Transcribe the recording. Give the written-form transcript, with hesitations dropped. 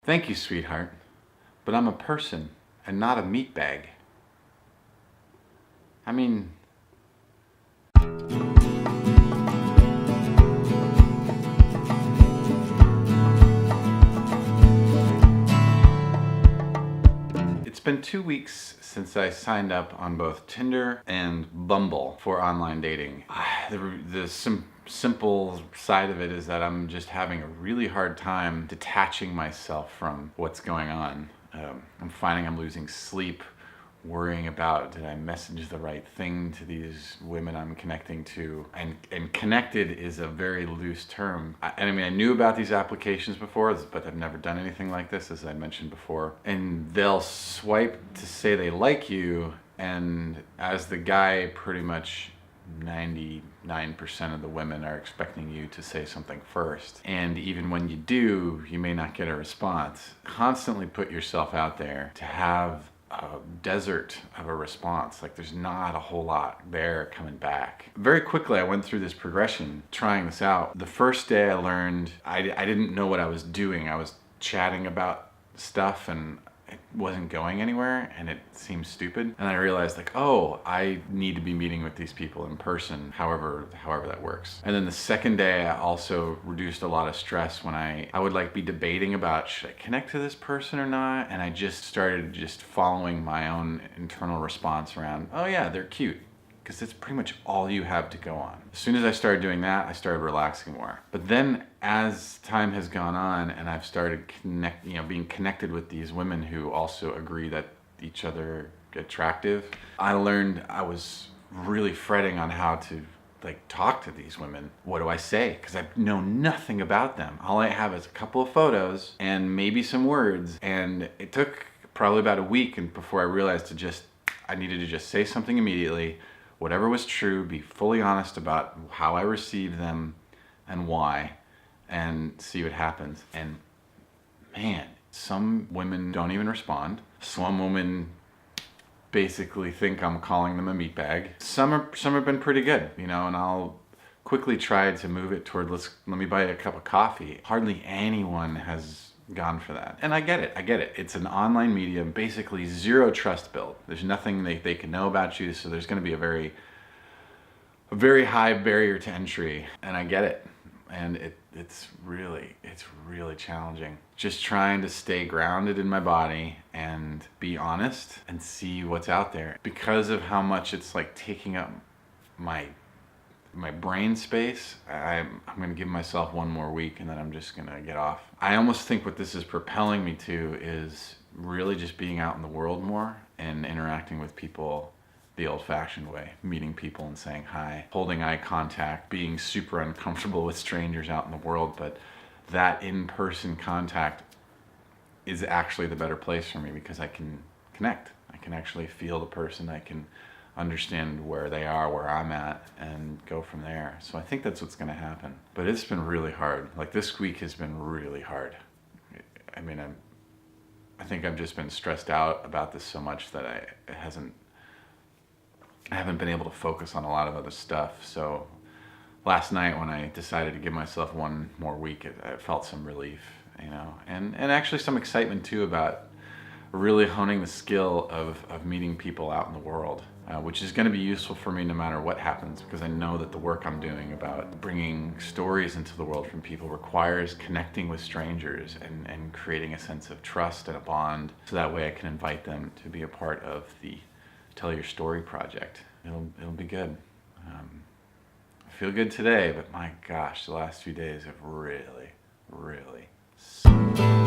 Thank you, sweetheart, but I'm a person and not a meat bag. I mean, it's been 2 weeks since I signed up on both Tinder and Bumble for online dating. The simple side of it is that I'm just having a really hard time detaching myself from what's going on. I'm finding I'm losing sleep, worrying about, did I message the right thing to these women I'm connecting to? And connected is a very loose term. I mean, I knew about these applications before, but I've never done anything like this, as I mentioned before. And they'll swipe to say they like you, and as the guy, pretty much 99% of the women are expecting you to say something first. And even when you do, you may not get a response. Constantly put yourself out there to have a desert of a response. Like, there's not a whole lot there coming back. Very quickly I went through this progression trying this out. The first day I learned I didn't know what I was doing. I was chatting about stuff and it wasn't going anywhere and it seemed stupid. And I realized, like, oh, I need to be meeting with these people in person, however that works. And then the second day I also reduced a lot of stress when I would like be debating about, should I connect to this person or not? And I just started just following my own internal response around, oh yeah, they're cute. Because it's pretty much all you have to go on. As soon as I started doing that, I started relaxing more. But then as time has gone on and I've started being connected with these women who also agree that each other are attractive, I learned I was really fretting on how to talk to these women. What do I say? Because I know nothing about them. All I have is a couple of photos and maybe some words. And it took probably about a week before I realized I needed to just say something immediately. Whatever was true, be fully honest about how I received them and why, and see what happens. And man, some women don't even respond. Some women basically think I'm calling them a meat bag. Some have been pretty good, and I'll quickly try to move it toward, let me buy you a cup of coffee. Hardly anyone has gone for that. And I get it. It's an online medium, basically zero trust built. There's nothing they can know about you, so there's going to be a very high barrier to entry. And I get it. And it's really challenging. Just trying to stay grounded in my body and be honest and see what's out there. Because of how much it's taking up my brain space, I'm going to give myself one more week and then I'm just going to get off. I almost think what this is propelling me to is really just being out in the world more and interacting with people the old-fashioned way, meeting people and saying hi, holding eye contact, being super uncomfortable with strangers out in the world, but that in-person contact is actually the better place for me because I can connect. I can actually feel the person. I can understand where they are, where I'm at, and go from there. So I think that's what's going to happen. But it's been really hard. This week has been really hard. I mean, I think I've just been stressed out about this so much that I haven't been able to focus on a lot of other stuff. So last night when I decided to give myself one more week, I felt some relief, and actually some excitement too about really honing the skill of meeting people out in the world, which is going to be useful for me no matter what happens, because I know that the work I'm doing about bringing stories into the world from people requires connecting with strangers and creating a sense of trust and a bond, so that way I can invite them to be a part of the Tell Your Story project. It'll be good. I feel good today, but my gosh, the last few days have really sucked.